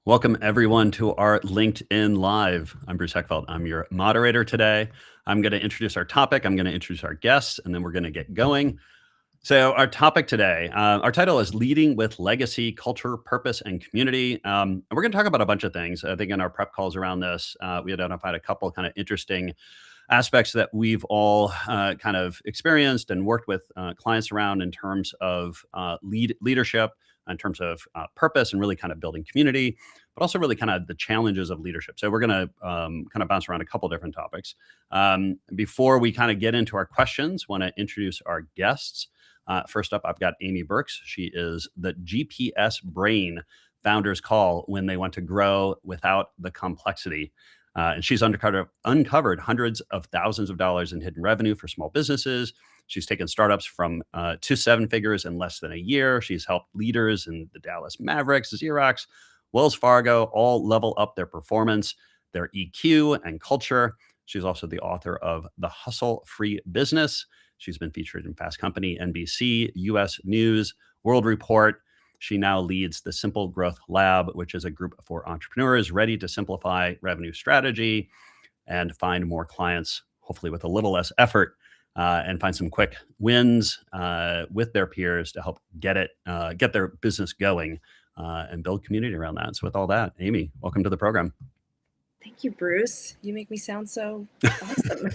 Welcome everyone to our LinkedIn Live. I'm Bruce Heckfeldt. I'm your moderator today. I'm going to introduce our topic. I'm going to introduce our guests, and then we're going to get going. So our topic today, our title is Leading with Legacy, Culture, Purpose, and Community. And we're going to talk about a bunch of things. I think in our prep calls around this, we identified a couple kind of interesting aspects that we've all kind of experienced and worked with clients around in terms of leadership, in terms of purpose and really kind of building community, but also really kind of the challenges of leadership. So we're going to kind of bounce around a couple different topics. Before we kind of get into our questions, want to introduce our guests. First up, I've got Amy Burks. She is the GPS brain founders call when they want to grow without the complexity. And she's uncovered hundreds of thousands of dollars in hidden revenue for small businesses. She's taken startups from 2 7 figures in less than a year. She's helped leaders in the Dallas Mavericks, Xerox, Wells Fargo, all level up their performance, their EQ and culture. She's also the author of The Hustle Free Business. She's been featured in Fast Company, NBC, US News, World Report. She now leads the Simple Growth Lab, which is a group for entrepreneurs ready to simplify revenue strategy and find more clients, hopefully with a little less effort, and find some quick wins with their peers to help get their business going and build community around that. So with all that, Amy, welcome to the program. Thank you, Bruce. You make me sound so awesome.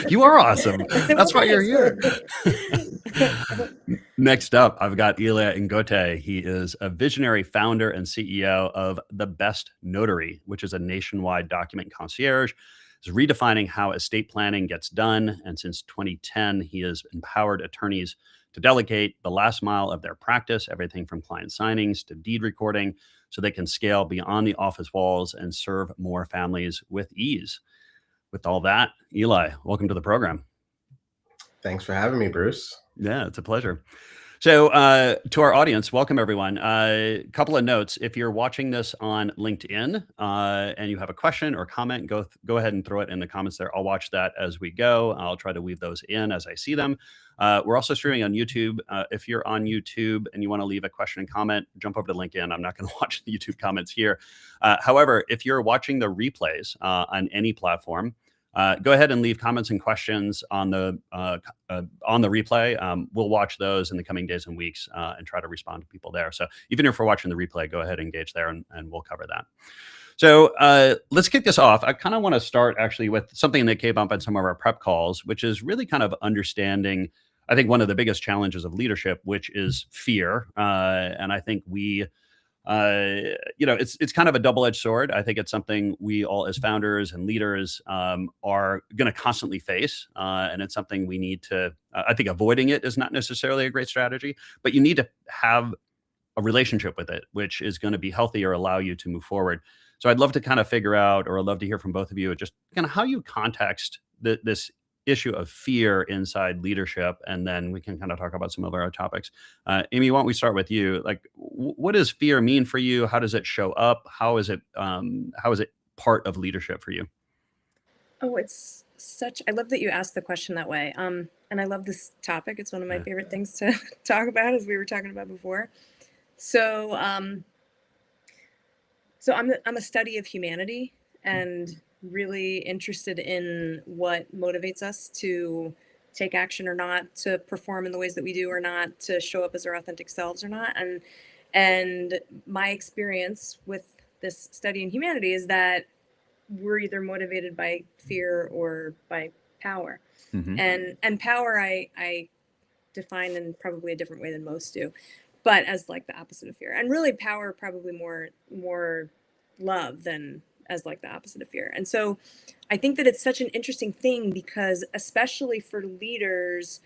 You are awesome. That's why you're here. Next up, I've got Ilya Ngote. He is a visionary founder and CEO of The Best Notary, which is a nationwide document concierge. He's redefining how estate planning gets done. And since 2010, he has empowered attorneys to delegate the last mile of their practice, everything from client signings to deed recording, so they can scale beyond the office walls and serve more families with ease. With all that, Eli, welcome to the program. Thanks for having me, Bruce. Yeah, it's a pleasure. So to our audience, welcome everyone. A couple of notes. If you're watching this on LinkedIn and you have a question or comment, go ahead and throw it in the comments there. I'll watch that as we go. I'll try to weave those in as I see them. We're also streaming on YouTube. If you're on YouTube and you want to leave a question and comment, jump over to LinkedIn. I'm not going to watch the YouTube comments here. However, if you're watching the replays on any platform, go ahead and leave comments and questions on the replay. We'll watch those in the coming days and weeks and try to respond to people there. So even if we're watching the replay, go ahead and engage there and we'll cover that. So let's kick this off. I kind of want to start actually with something that came up in some of our prep calls, which is really kind of understanding, I think, one of the biggest challenges of leadership, which is fear. And I think it's kind of a double-edged sword. I think it's something we all as founders and leaders are going to constantly face. And it's something we need to, I think avoiding it is not necessarily a great strategy, but you need to have a relationship with it, which is going to be healthy or allow you to move forward. So I'd love to kind of figure out, or I'd love to hear from both of you, just kind of how you context this issue of fear inside leadership, and then we can kind of talk about some of our topics. Amy, why don't we start with you? Like, what does fear mean for you? How does it show up? How is it part of leadership for you? Oh, I love that you asked the question that way. And I love this topic. It's one of my favorite things to talk about, as we were talking about before. So I'm a study of humanity and really interested in what motivates us to take action or not, to perform in the ways that we do or not, to show up as our authentic selves or not. And my experience with this study in humanity is that we're either motivated by fear or by power. Mm-hmm. And power I define in probably a different way than most do, but as like the opposite of fear. And really power probably more love than as like the opposite of fear. And so I think that it's such an interesting thing because especially for leaders,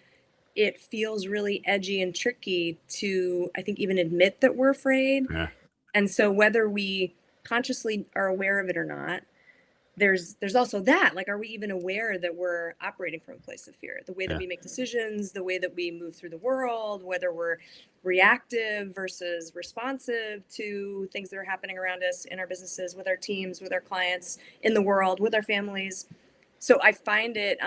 it feels really edgy and tricky to, I think, even admit that we're afraid. Yeah. And so whether we consciously are aware of it or not, there's also that, like, are we even aware that we're operating from a place of fear? The way that we make decisions, the way that we move through the world, whether we're reactive versus responsive to things that are happening around us in our businesses, with our teams, with our clients, in the world, with our families. So I find it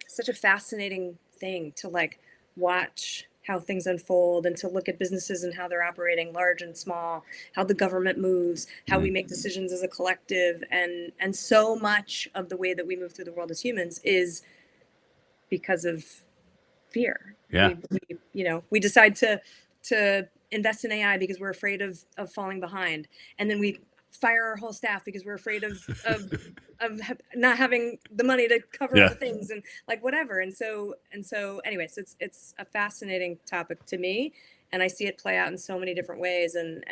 such a fascinating thing to like watch how things unfold and to look at businesses and how they're operating, large and small, how the government moves, how we Mm. make decisions as a collective, and so much of the way that we move through the world as humans is because of fear. Yeah. We decide to invest in AI because we're afraid of falling behind, and then we fire our whole staff because we're afraid not having the money to cover all Yeah. the things and like whatever. And so anyways, it's a fascinating topic to me, and I see it play out in so many different ways, and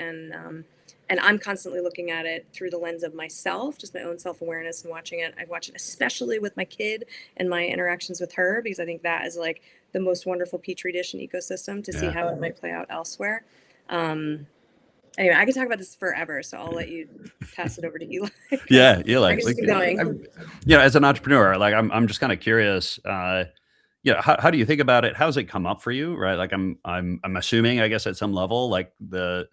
I'm constantly looking at it through the lens of myself, just my own self-awareness, and watching it. I watch it especially with my kid and my interactions with her, because I think that is like the most wonderful petri dish and ecosystem to see Yeah. how it might play out elsewhere. Anyway, I could talk about this forever, so I'll let you pass it over to Eli. 'Cause Yeah. I Eli, can just keep going. as an entrepreneur, like I'm just kind of curious, how do you think about it? How's it come up for you? Right. Like I'm assuming, I guess at some level, like the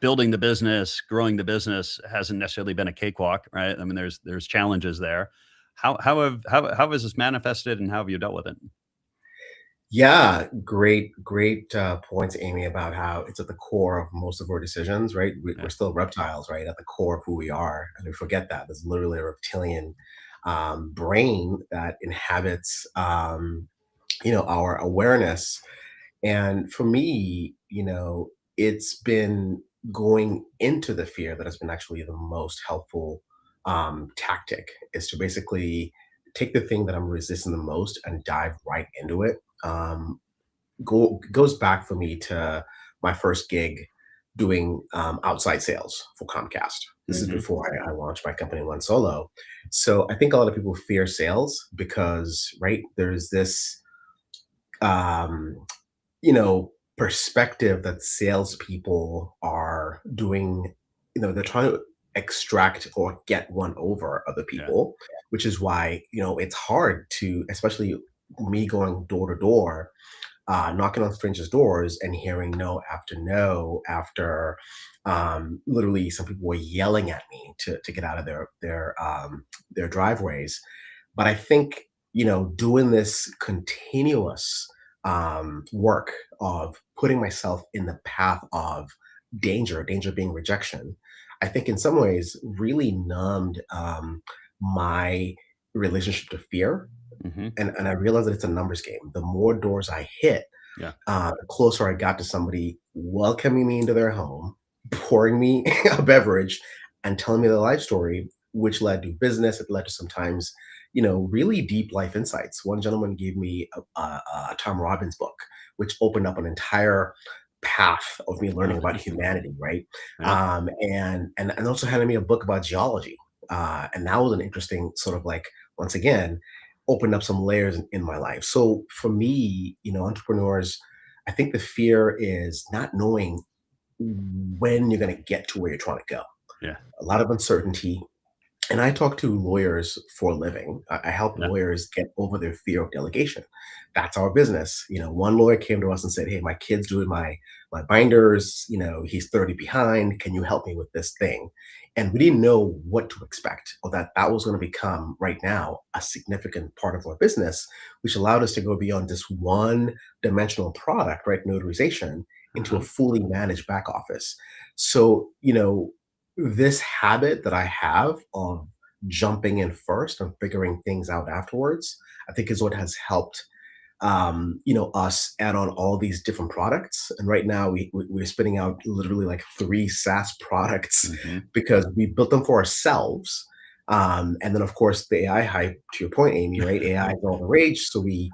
building the business, growing the business hasn't necessarily been a cakewalk, right? I mean, there's challenges there. How has this manifested, and how have you dealt with it? Yeah, great points, Amy, about how it's at the core of most of our decisions, right? We're Yeah. still reptiles, right? At the core of who we are. And we forget that. There's literally a reptilian brain that inhabits, our awareness. And for me, it's been going into the fear that has been actually the most helpful tactic, is to basically take the thing that I'm resisting the most and dive right into it. Goes back for me to my first gig doing outside sales for Comcast. This is Hmm. before I launched my company and went solo. So I think a lot of people fear sales because, right, there's this um, perspective that salespeople are doing, they're trying to extract or get one over other Yeah. people, which is why, it's hard to, especially me going door to door, knocking on strangers' doors and hearing no after literally some people were yelling at me to get out of their driveways. But I think, doing this continuous work of putting myself in the path of danger being rejection, I think in some ways really numbed my relationship to fear. Hmm. And I realized that it's a numbers game. The more doors I hit, Yeah. the closer I got to somebody welcoming me into their home, pouring me a beverage, and telling me their life story, which led to business. It led to sometimes, really deep life insights. One gentleman gave me a Tom Robbins book, which opened up an entire path of me learning Oh, about interesting. humanity, right? Yeah. And also handed me a book about geology. And that was an interesting sort of like, once again, opened up some layers in my life. So for me, entrepreneurs, I think the fear is not knowing when you're going to get to where you're trying to go. Yeah. A lot of uncertainty. And I talk to lawyers for a living. I help Yeah. lawyers get over their fear of delegation. That's our business. One lawyer came to us and said, "Hey, my kid's doing my binders. He's 30 behind. Can you help me with this thing?" And we didn't know what to expect, or that was going to become right now a significant part of our business, which allowed us to go beyond this one dimensional product, right, notarization, into a Uh-huh. fully managed back office. So, this habit that I have of jumping in first and figuring things out afterwards, I think is what has helped us add on all these different products. And right now we're spinning out literally like 3 SaaS products Hmm. because we built them for ourselves. And then of course the AI hype, to your point, Amy, right? AI is all the rage. So we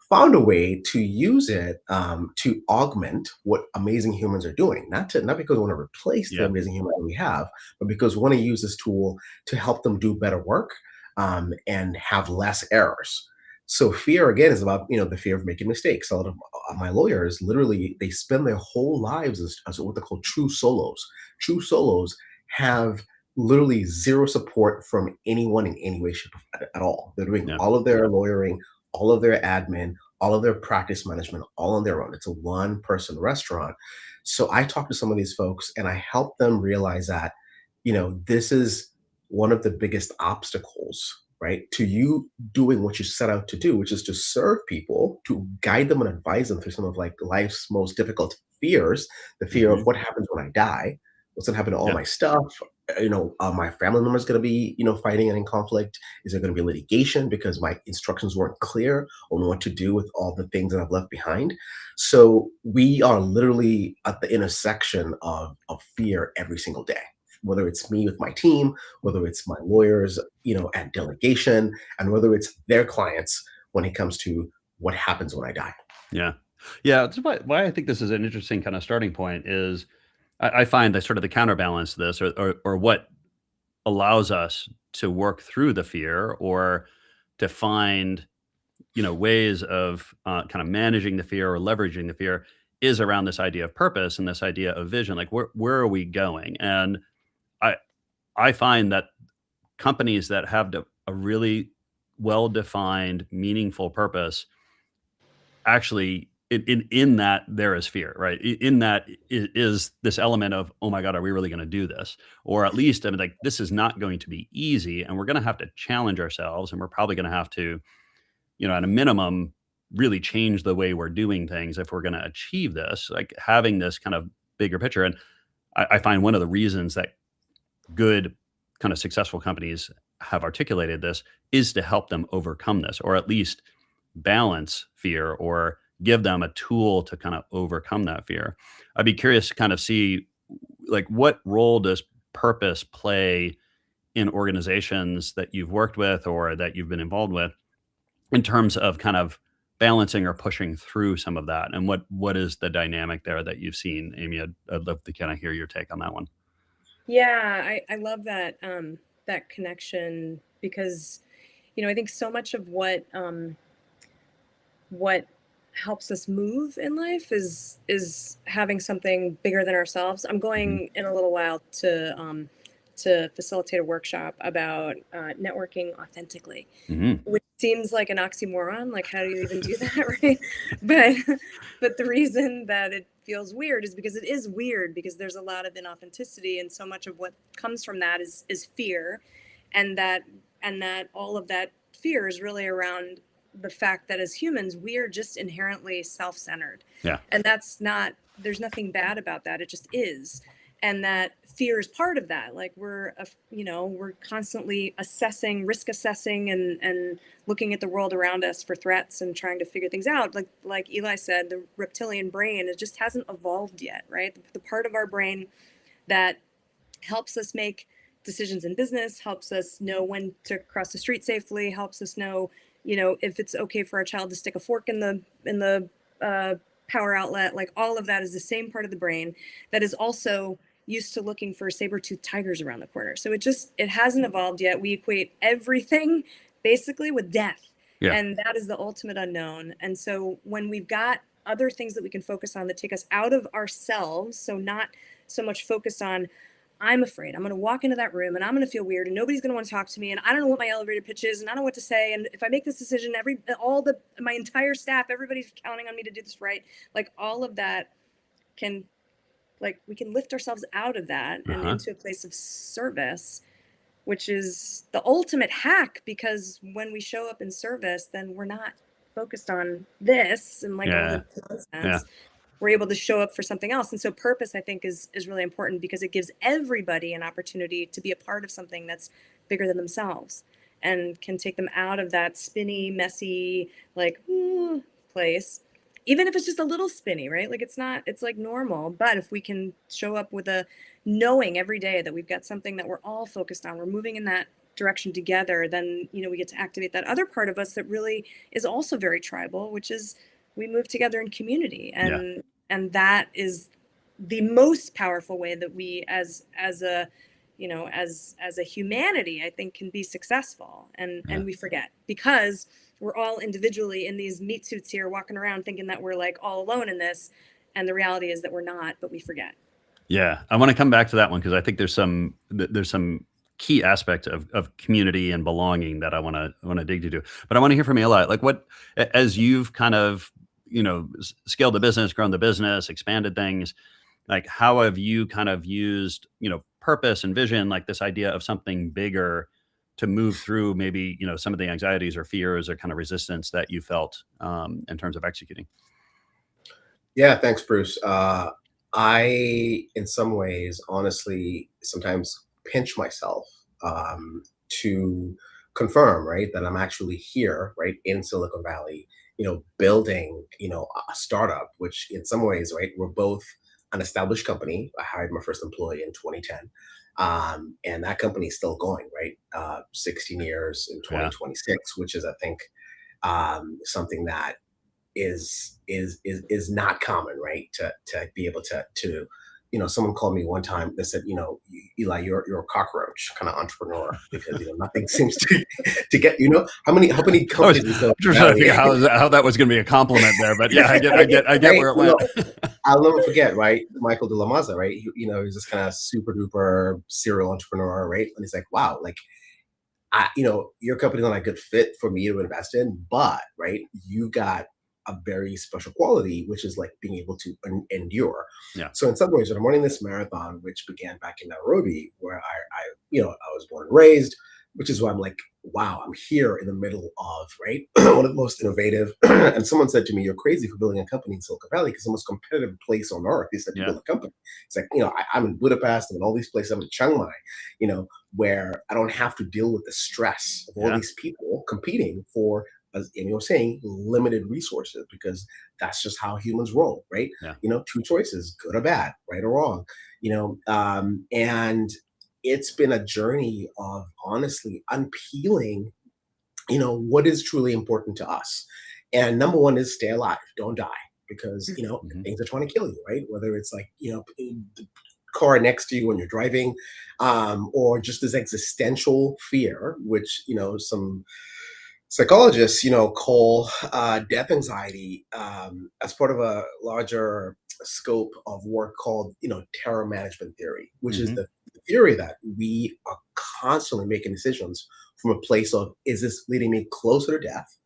found a way to use it to augment what amazing humans are doing. Not because we want to replace the Yeah. amazing humans that we have, but because we want to use this tool to help them do better work and have less errors. So fear again is about the fear of making mistakes. A lot of my lawyers literally they spend their whole lives as what they call true solos. True solos have literally zero support from anyone in any way, shape, at all. They're doing Yeah. all of their lawyering, all of their admin, all of their practice management, all on their own. It's a one-person restaurant. So I talk to some of these folks and I help them realize that, this is one of the biggest obstacles right? To you doing what you set out to do, which is to serve people, to guide them and advise them through some of like life's most difficult fears, the fear of Hmm. what happens when I die, what's going to happen to all Yeah. my stuff. Are my family members going to be, fighting and in conflict? Is there going to be litigation because my instructions weren't clear on what to do with all the things that I've left behind? So we are literally at the intersection of fear every single day, whether it's me with my team, whether it's my lawyers, at delegation, and whether it's their clients when it comes to what happens when I die. Yeah. Yeah. That's why I think this is an interesting kind of starting point is I find that sort of the counterbalance to this or what allows us to work through the fear or to find, ways of kind of managing the fear or leveraging the fear is around this idea of purpose and this idea of vision. Like where are we going? And I, I find that companies that have a really well-defined, meaningful purpose actually in that there is fear, right? In that is this element of, oh my God, are we really going to do this? Or at least, I mean, like this is not going to be easy, and we're going to have to challenge ourselves, and we're probably going to have to, at a minimum, really change the way we're doing things if we're going to achieve this. Like having this kind of bigger picture, and I find one of the reasons that good kind of successful companies have articulated this is to help them overcome this, or at least balance fear or give them a tool to kind of overcome that fear. I'd be curious to kind of see like what role does purpose play in organizations that you've worked with or that you've been involved with in terms of kind of balancing or pushing through some of that, and what is the dynamic there that you've seen, Amy? I'd love to kind of hear your take on that one. Yeah, I love that that connection because I think so much of what helps us move in life is having something bigger than ourselves. I'm Hmm. going in a little while to facilitate a workshop about networking authentically, Hmm. which seems like an oxymoron. Like, how do you even do that, right? But but the reason that it feels weird is because it is weird because there's a lot of inauthenticity, and so much of what comes from that is fear, and that all of that fear is really around the fact that as humans we are just inherently self-centered, Yeah. and that's not there's nothing bad about that. It just is, and that fear is part of that. Like we're constantly risk assessing, and looking at the world around us for threats and trying to figure things out. Like Eli said, the reptilian brain, it just hasn't evolved yet, right? The part of our brain that helps us make decisions in business, helps us know when to cross the street safely, helps us know, if it's okay for our child to stick a fork in the power outlet. Like all of that is the same part of the brain that is also used to looking for saber-toothed tigers around the corner. So it hasn't evolved yet. We equate everything basically with death. Yeah. And that is the ultimate unknown. And so when we've got other things that we can focus on that take us out of ourselves, so not so much focused on, I'm afraid I'm going to walk into that room and I'm going to feel weird and nobody's going to want to talk to me and I don't know what my elevator pitch is and I don't know what to say, and if I make this decision, my entire staff, everybody's counting on me to do this right. Like all of that can, like, we can lift ourselves out of that and Uh-huh. into a place of service, which is the ultimate hack, because when we show up in service, then we're not focused on this and like all Yeah. the Yeah. nonsense. We're able to show up for something else. And so purpose, I think, is really important because it gives everybody an opportunity to be a part of something that's bigger than themselves and can take them out of that spinny, messy, like place. Even if it's just a little spinny, right? Like it's like normal. But if we can show up with a knowing every day that we've got something that we're all focused on, we're moving in that direction together, then, we get to activate that other part of us that really is also very tribal, which is we move together in community, Yeah. and that is the most powerful way that we as a as a humanity, I think, can be successful. Yeah. And we forget because we're all individually in these meat suits here walking around thinking that we're like all alone in this, and the reality is that we're not, but we forget. Yeah, I want to come back to that one because I think there's some key aspect of community and belonging that I want to dig into. But I want to hear from Eli. Like, as you've kind of scaled the business, grown the business, expanded things. Like, how have you kind of used purpose and vision, like this idea of something bigger, to move through maybe, some of the anxieties or fears or kind of resistance that you felt in terms of executing? Yeah, thanks, Bruce. I, in some ways, honestly, sometimes pinch myself to confirm, right, that I'm actually here, right, in Silicon Valley, building, a startup, which in some ways, right, we're both an established company. I hired my first employee in 2010. And that company is still going, right? 16 years in Yeah. 2026, which is, I think, something that is not common, right? To be able to someone called me one time. They said, Eli, you're a cockroach kind of entrepreneur because nothing seems to get. How many I was companies in Silicon just trying to Valley, figure how that was going to be a compliment there, but yeah, I get right? where it went. I'll never forget, right? Michael de la Maza, right? He's this kind of super duper serial entrepreneur, right? And he's like, wow, like your company's not a good fit for me to invest in, but right, you got a very special quality, which is like being able to endure. Yeah. So in some ways, when I'm running this marathon, which began back in Nairobi, where I was born and raised, which is why I'm like, wow, I'm here in the middle of right one of the most innovative. And someone said to me, "You're crazy for building a company in Silicon Valley because the most competitive place on earth is to Yeah. build a company." It's like I'm in Budapest, I'm in all these places, I'm in Chiang Mai, where I don't have to deal with the stress of all Yeah. these people competing for, as Amy was saying, limited resources, because that's just how humans roll, right? Yeah. Two choices, good or bad, right or wrong, and it's been a journey of honestly unpeeling, what is truly important to us. And number one is stay alive, don't die, because, Mhm. things are trying to kill you, right? Whether it's like, the car next to you when you're driving, or just this existential fear, which, some psychologists, call death anxiety, as part of a larger scope of work called, terror management theory, which is Mhm. the theory that we are constantly making decisions from a place of, is this leading me closer to death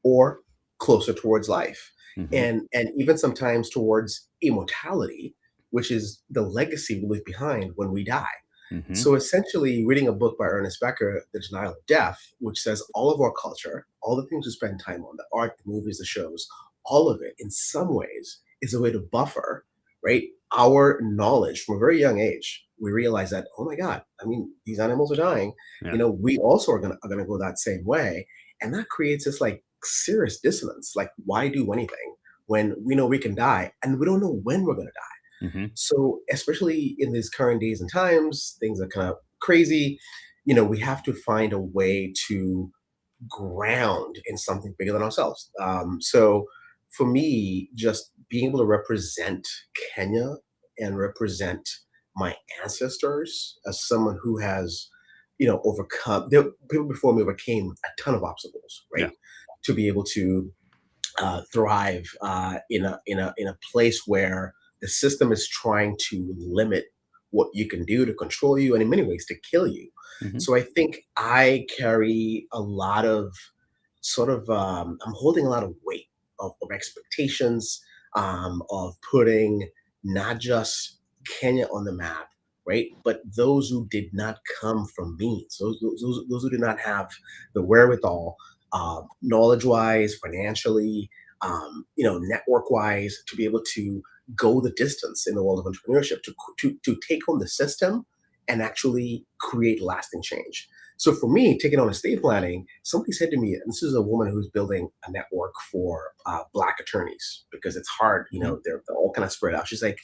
or closer towards life? Mhm. And even sometimes towards immortality, which is the legacy we leave behind when we die. Mhm. So essentially, reading a book by Ernest Becker, The Denial of Death, which says all of our culture, all the things we spend time on, the art, the movies, the shows, all of it, in some ways, is a way to buffer, right, our knowledge from a very young age. We realize that, oh my God, I mean, these animals are dying. Yeah. We also are gonna go that same way, and that creates this like serious dissonance. Like, why do anything when we know we can die and we don't know when we're gonna die? Mhm. So, especially in these current days and times, things are kind of crazy. We have to find a way to ground in something bigger than ourselves. So, for me, just being able to represent Kenya and represent my ancestors as someone who has, overcome. People before me overcame a ton of obstacles, Yeah. right? To be able to thrive in a place where the system is trying to limit what you can do to control you, and in many ways to kill you. Mhm. So I think I carry a lot of sort of I'm holding a lot of weight of expectations, of putting not just Kenya on the map, right, but those who did not come from means, those who did not have the wherewithal, knowledge wise, financially, network wise, to be able to go the distance in the world of entrepreneurship, to take on the system and actually create lasting change. So for me, taking on estate planning, somebody said to me, and this is a woman who's building a network for Black attorneys, because it's hard, Mhm. they're all kind of spread out. She's like,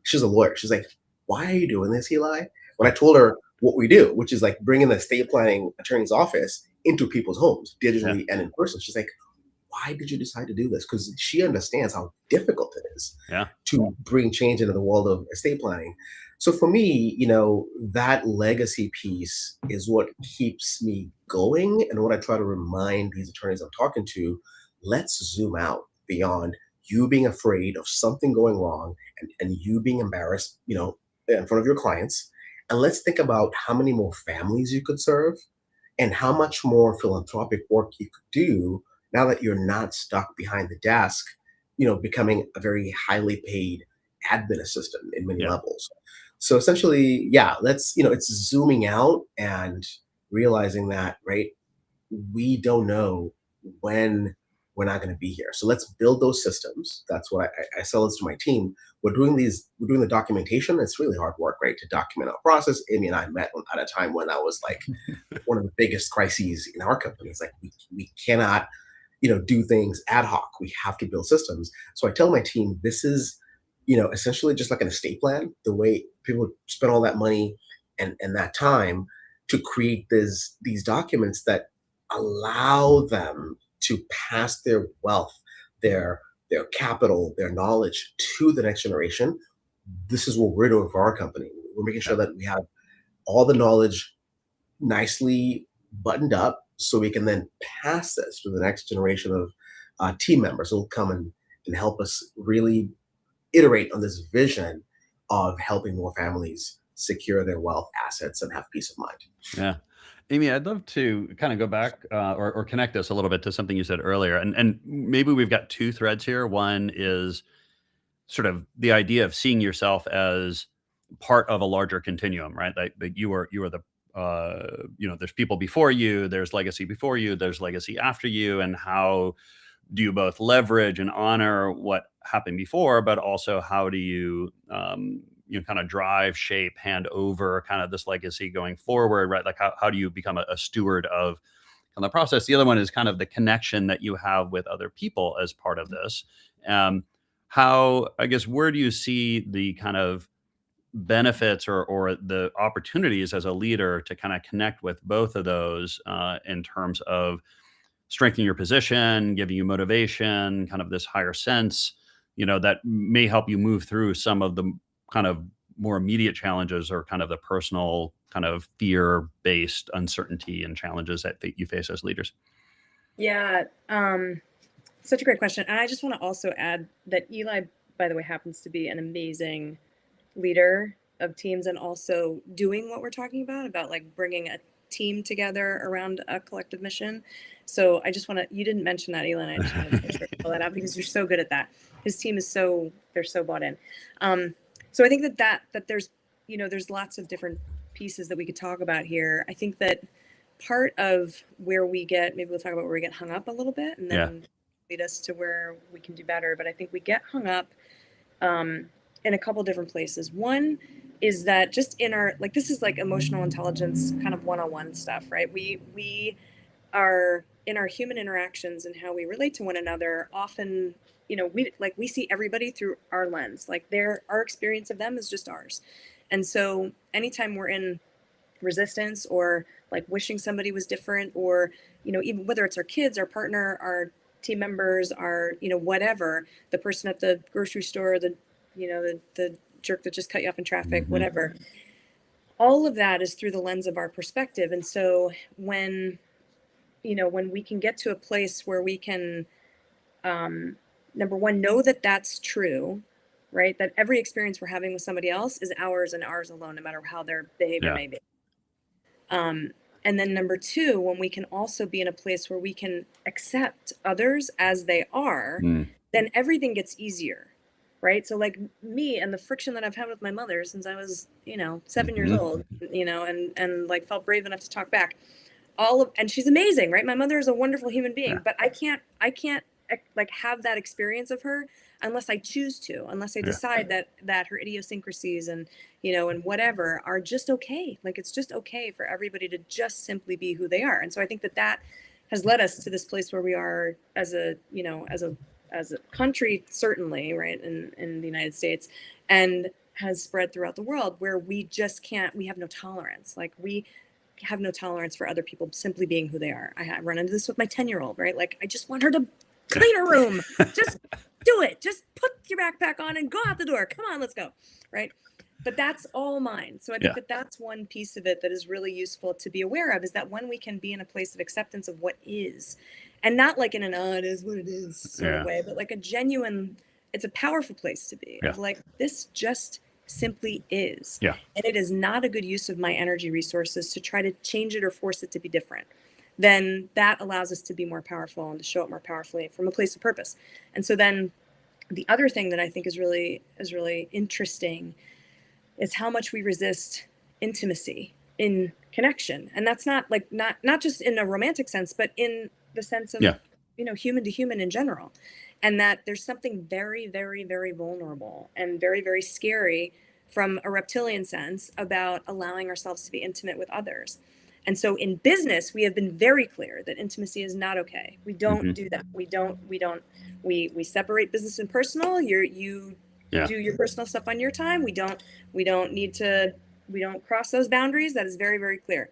she's a lawyer. She's like, why are you doing this, Eli? When I told her what we do, which is like bringing the estate planning attorney's office into people's homes, Yeah. digitally and in person, she's like, why did you decide to do this? Because she understands how difficult it is Yeah. to bring change into the world of estate planning. So for me, that legacy piece is what keeps me going, and what I try to remind these attorneys I'm talking to: let's zoom out beyond you being afraid of something going wrong, and you being embarrassed, in front of your clients. And let's think about how many more families you could serve and how much more philanthropic work you could do now that you're not stuck behind the desk, becoming a very highly paid admin assistant in many Yeah. levels. So essentially, yeah, let's, it's zooming out and realizing that, right, we don't know when we're not going to be here. So let's build those systems. That's what I sell this to my team. We're doing the documentation. It's really hard work, right, to document our process. Amy and I met at a time when I was like one of the biggest crises in our company. It's like we cannot, do things ad hoc. We have to build systems. So I tell my team, this is, essentially just like an estate plan, the way people spend all that money and that time to create these documents that allow them to pass their wealth, their capital, their knowledge to the next generation. This is what we're doing for our company. We're making sure Yeah. that we have all the knowledge nicely buttoned up so we can then pass this to the next generation of team members who will come and help us really iterate on this vision of helping more families secure their wealth, assets, and have peace of mind. Yeah. Amy, I'd love to kind of go back or connect us a little bit to something you said earlier. And maybe we've got two threads here. One is sort of the idea of seeing yourself as part of a larger continuum, right? Like you are the there's people before you, there's legacy before you, there's legacy after you, and how do you both leverage and honor what happened before, but also how do you kind of drive, shape, hand over kind of this legacy going forward, right? Like how do you become a steward of the process? The other one is kind of the connection that you have with other people as part of this. Um, how, I guess, where do you see the kind of benefits or the opportunities as a leader to kind of connect with both of those in terms of strengthening your position, giving you motivation, kind of this higher sense, that may help you move through some of the kind of more immediate challenges or kind of the personal kind of fear-based uncertainty and challenges that you face as leaders? Yeah, such a great question. And I just want to also add that Eli, by the way, happens to be an amazing leader of teams and also doing what we're talking about like bringing a team together around a collective mission. So I just want to, you didn't mention that, Eli, and I just wanted to make sure to call that out because you're so good at that. His team is they're so bought in. So I think that there's, there's lots of different pieces that we could talk about here. I think that part of where maybe we'll talk about where we get hung up a little bit and Yeah. then lead us to where we can do better. But I think we get hung up in a couple different places. One is that just in our, like, this is like emotional intelligence kind of one-on-one stuff, right? We are in our human interactions and how we relate to one another often, we see everybody through our lens, like our experience of them is just ours. And so anytime we're in resistance or like wishing somebody was different or, even whether it's our kids, our partner, our team members, our, whatever, the person at the grocery store, the jerk that just cut you off in traffic, Mhm. whatever. All of that is through the lens of our perspective. And so when we can get to a place where we can, number one, know that that's true, right? That every experience we're having with somebody else is ours and ours alone, no matter how their behavior Yeah. may be. And then number two, when we can also be in a place where we can accept others as they are, Mm. then everything gets easier, right? So like me and the friction that I've had with my mother since I was, 7 years Mhm. old, and like felt brave enough to talk back. And she's amazing, right? My mother is a wonderful human being, Yeah. but I can't like have that experience of her unless I choose to, unless I Yeah. decide that her idiosyncrasies and and whatever are just okay. Like it's just okay for everybody to just simply be who they are. And so I think that has led us to this place where we are as a as a country, certainly, right, in the United States, and has spread throughout the world where we just can't, we have no tolerance. Like we have no tolerance for other people simply being who they are. I run into this with my 10-year-old, right? Like I just want her to clean her room. Just do it. Just put your backpack on and go out the door. Come on, let's go. Right. But that's all mine. So I think Yeah. that's one piece of it that is really useful to be aware of, is that when we can be in a place of acceptance of what is, and not like in an, it is what it is sort Yeah. of way, but like a genuine, it's a powerful place to be, Yeah. of like, this just simply is. Yeah. And it is not a good use of my energy resources to try to change it or force it to be different. Then that allows us to be more powerful and to show up more powerfully from a place of purpose. And so then the other thing that I think is really interesting is how much we resist intimacy, in connection. And that's not like not just in a romantic sense, but in the sense of, Yeah. human to human in general. And that there's something very, very, very vulnerable and very, very scary from a reptilian sense about allowing ourselves to be intimate with others. And so in business, we have been very clear that intimacy is not okay. We don't do that. We separate business and personal. You Yeah. do your personal stuff on your time. We don't need to, we don't cross those boundaries. That is very, very clear.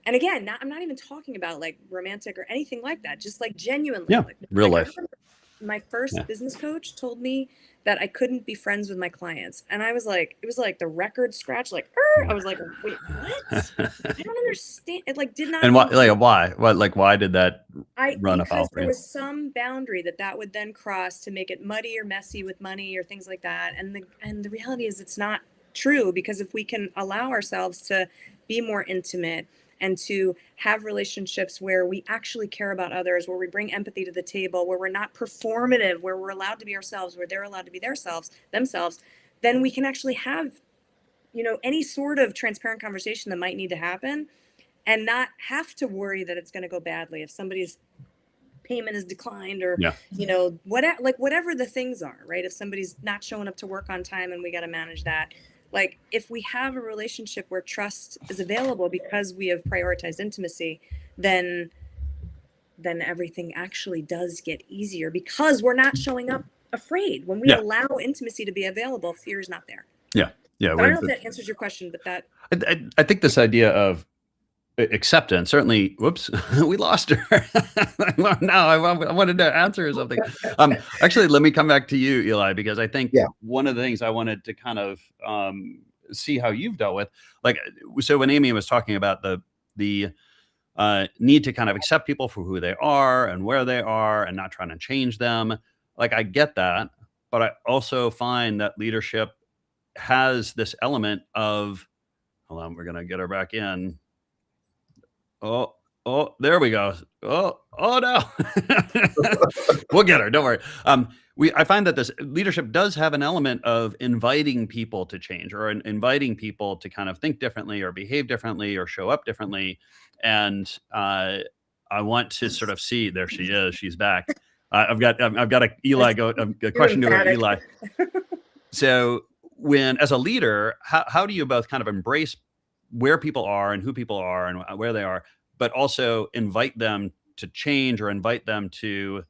And again, I'm not even talking about like romantic or anything like that. Just like genuinely, Yeah. like, Real I life. remember my first Yeah. business coach told me that I couldn't be friends with my clients, and I was like, it was like the record scratch, like, I was like, wait, what? I don't understand. It like did not. And make why? Why did that run afoul because for there you? was some boundary that would then cross to make it muddy or messy with money or things like that. And the reality is it's not true, because if we can allow ourselves to be more intimate and to have relationships where we actually care about others, where we bring empathy to the table, where we're not performative, where we're allowed to be ourselves, where they're allowed to be themselves, then we can actually have, any sort of transparent conversation that might need to happen, and not have to worry that it's going to go badly if somebody's payment is declined, or Yeah. whatever the things are, right? If somebody's not showing up to work on time and we got to manage that, like if we have a relationship where trust is available because we have prioritized intimacy, then everything actually does get easier, because we're not showing up afraid. When we Yeah. allow intimacy to be available, fear is not there. Yeah. So I don't know if that answers your question, but that I think this idea of acceptance, certainly, whoops, we lost her. Now I wanted to answer her something. Actually, let me come back to you, Eli, because I think Yeah. one of the things I wanted to kind of see how you've dealt with, like, so when Amy was talking about the need to kind of accept people for who they are and where they are and not trying to change them, like, I get that, but I also find that leadership has this element of, hold on, we're gonna get her back in. Oh, there we go. Oh no. We'll get her. Don't worry. I find that this leadership does have an element of inviting people to change, or inviting people to kind of think differently or behave differently or show up differently. And I want to sort of see, there she is. She's back. I've got a question to Eli. So as a leader, how do you both kind of embrace where people are and who people are and where they are, but also invite them to change, or invite them to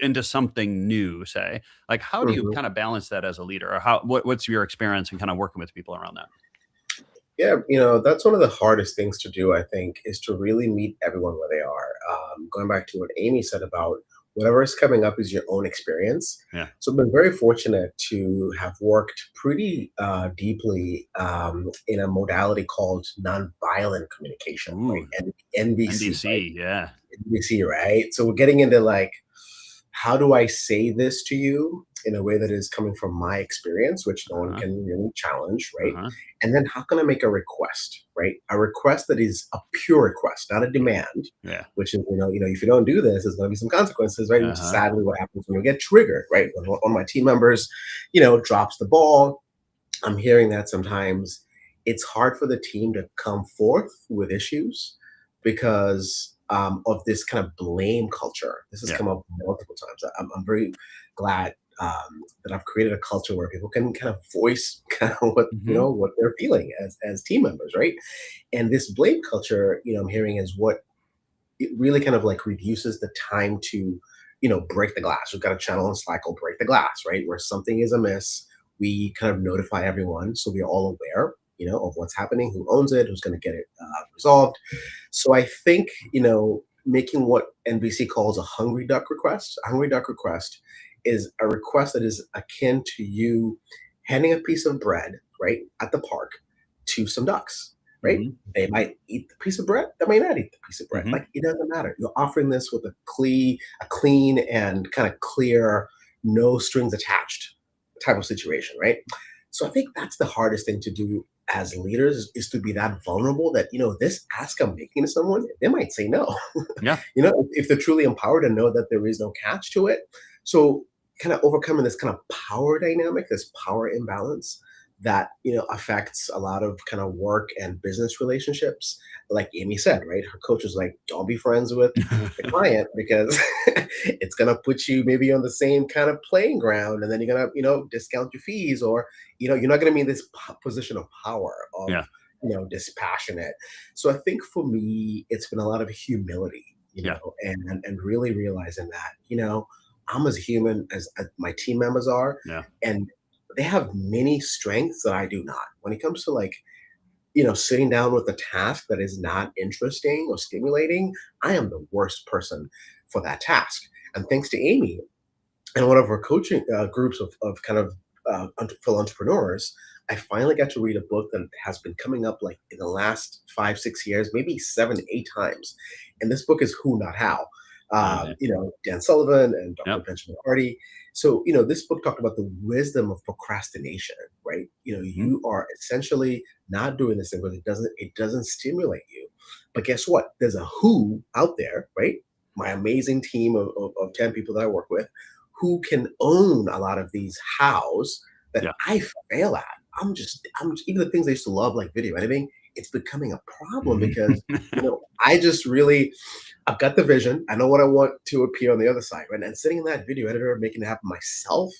into something new, say? Like, how do you Mhm. kind of balance that as a leader, or what's your experience in kind of working with people around that? Yeah, that's one of the hardest things to do, I think, is to really meet everyone where they are. Going back to what Amy said about whatever is coming up is your own experience. Yeah. So I've been very fortunate to have worked pretty deeply in a modality called nonviolent communication, right? Ooh, And NVC, right? NDC, yeah. NVC, right? So we're getting into like, how do I say this to you in a way that is coming from my experience, which no one Uh-huh. can really challenge, right? Uh-huh. And then how can I make a request, right? A request that is a pure request, not a demand, Yeah. which is, if you don't do this, there's going to be some consequences, right? Which is Uh-huh. sadly what happens when you get triggered, right? When one of my team members, drops the ball, I'm hearing that sometimes it's hard for the team to come forth with issues because of this kind of blame culture. This has Yeah. come up multiple times. I'm very glad that I've created a culture where people can kind of voice kind of what Mhm. what they're feeling as team members, right? And this blame culture, I'm hearing is what it really kind of like reduces the time to break the glass. We've got a channel in Slack called Break the Glass, right, where something is amiss. We kind of notify everyone so we're all aware of what's happening, who owns it, who's going to get it resolved. So I think making what NVC calls a hungry duck request. A hungry duck request is a request that is akin to you handing a piece of bread, right, at the park to some ducks, right? Mhm. They might eat the piece of bread. They might not eat the piece of bread. Mhm. Like, it doesn't matter. You're offering this with a clean and kind of clear, no strings attached type of situation, right? So I think that's the hardest thing to do as leaders is to be that vulnerable that this ask I'm making to someone, they might say no. Yeah. If they're truly empowered and know that there is no catch to it. So kind of overcoming this kind of power dynamic, this power imbalance, that affects a lot of kind of work and business relationships. Like Amy said, right? Her coach was like, "Don't be friends with the client because it's gonna put you maybe on the same kind of playing ground, and then you're gonna discount your fees, or you're not gonna be in this position of power of Yeah. dispassionate." So I think for me, it's been a lot of humility, Yeah. and really realizing that I'm as human as my team members are, Yeah. and they have many strengths that I do not. When it comes to like sitting down with a task that is not interesting or stimulating, I am the worst person for that task. And thanks to Amy and one of her coaching groups of kind of fellow entrepreneurs, I finally got to read a book that has been coming up like in the last 5, 6 years, maybe 7, 8 times. And this book is Who Not How. Okay. Dan Sullivan and Dr. Yep. Benjamin Hardy. So, this book talked about the wisdom of procrastination, right? Mhm. You are essentially not doing this thing because it doesn't stimulate you. But guess what? There's a who out there, right? My amazing team of 10 people that I work with who can own a lot of these hows that Yeah. I fail at. I'm even the things I used to love, like video editing, it's becoming a problem because, I just really, I've got the vision. I know what I want to appear on the other side, right? And sitting in that video editor, making it happen myself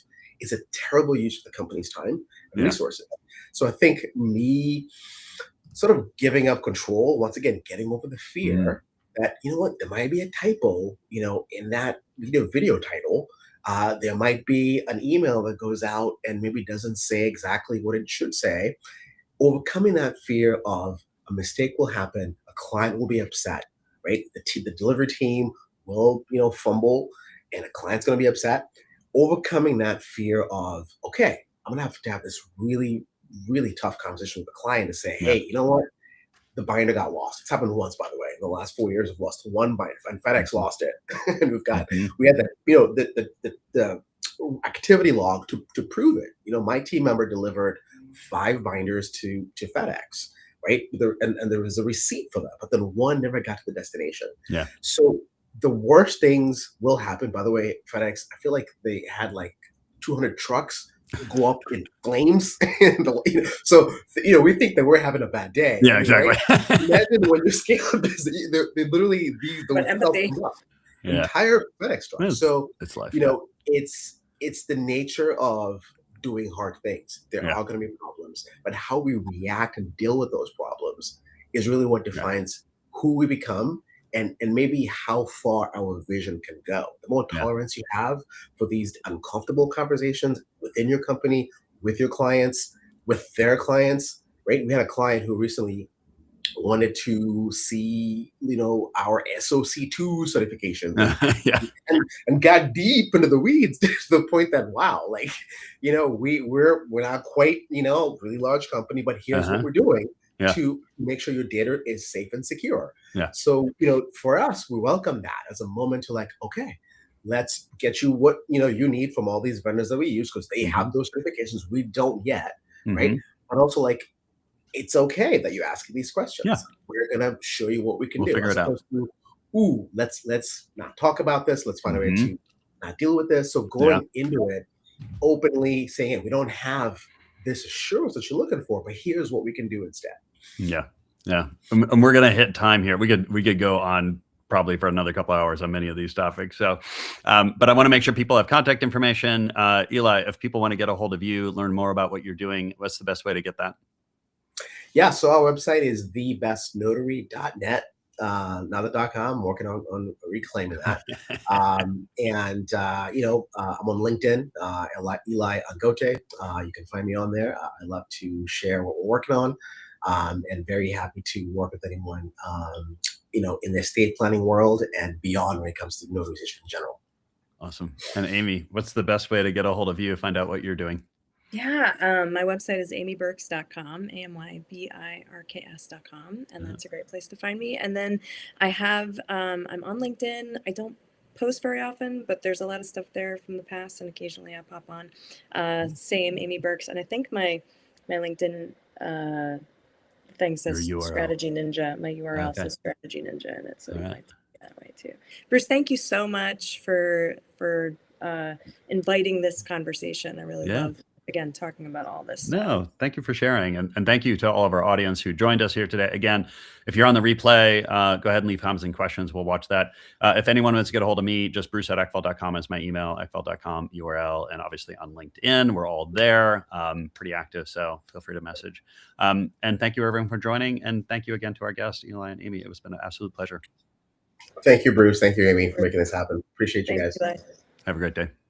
is a terrible use of the company's time and Yeah. resources. So I think me sort of giving up control, once again, getting over the Mhm. fear that, there might be a typo, in that video title. There might be an email that goes out and maybe doesn't say exactly what it should say. Overcoming that fear of a mistake will happen, a client will be upset, right? The delivery team will, fumble, and a client's going to be upset. Overcoming that fear of, okay, I'm going to have this really, really tough conversation with the client to say, Yeah. hey, you know what? The binder got lost. It's happened once, by the way. In the last 4 years, we've lost one binder, and FedEx Mhm. lost it. And Mhm. we had the activity log to prove it. My team member delivered 5 binders to FedEx, right? And there was a receipt for that, but then one never got to the destination. Yeah. So the worst things will happen. By the way, FedEx, I feel like they had like 200 trucks go up in flames. So we think that we're having a bad day. I Yeah, mean, right? exactly. Imagine when you scale this, they literally But those stuff empathy. come up. Yeah. Entire FedEx truck. It's So it's life. Yeah. it's the nature of doing hard things. There Yeah. are going to be problems, but how we react and deal with those problems is really what Yeah. defines who we become, and maybe how far our vision can go. The more Yeah. tolerance you have for these uncomfortable conversations within your company, with your clients, with their clients, right? We had a client who recently wanted to see, our SOC2 certifications, Yeah. and got deep into the weeds to the point that, wow, like, we're not quite, really large company, but here's what Uh-huh. we're doing Yeah. to make sure your data is safe and secure. Yeah. So, for us, we welcome that as a moment to like, okay, let's get you what you need from all these vendors that we use because they Mhm. have those certifications we don't yet, right? Mhm. But also like it's okay that you ask these Yeah. questions. We're gonna show you what we can We'll do, figure as it out. opposed to, ooh, let's not talk about this. Let's find a way Mhm. to not deal with this. So Yeah. going into it openly saying, hey, we don't have this assurance that you're looking for, but here's what we can do instead. Yeah. Yeah. And we're gonna hit time here. We could go on probably for another couple hours on many of these topics. So, but I want to make sure people have contact information. Eli, if people want to get a hold of you, learn more about what you're doing, what's the best way to get that? Yeah, so our website is thebestnotary.net. Not the .com. I'm working on reclaiming that. I'm on LinkedIn, Eli Agote. You can find me on there. I love to share what we're working on, and very happy to work with anyone, in the estate planning world and beyond when it comes to notarization in general. Awesome. And Amy, what's the best way to get a hold of you, find out what you're doing? Yeah, my website is amyburks.com, amybirks.com, and Uh-huh. that's a great place to find me. And then I'm on LinkedIn. I don't post very often, but there's a lot of stuff there from the past, and occasionally I pop on. Same Amy Burks, and I think my LinkedIn thing Your says URL. Strategy Ninja. My URL Okay. says Strategy Ninja, and it, so All you right. might take it that way too. Bruce, thank you so much for inviting this conversation. I really Yeah. love again, talking about all this stuff. No, thank you for sharing. And thank you to all of our audience who joined us here today. Again, if you're on the replay, go ahead and leave comments and questions. We'll watch that. If anyone wants to get a hold of me, just bruce@eckfeldt.com is my email, eckfeldt.com URL, and obviously on LinkedIn. We're all there, pretty active, so feel free to message. And thank you everyone for joining. And thank you again to our guests, Eli and Amy. It was been an absolute pleasure. Thank you, Bruce. Thank you, Amy, for making this happen. Appreciate you Thank guys. you, Eli. Have a great day.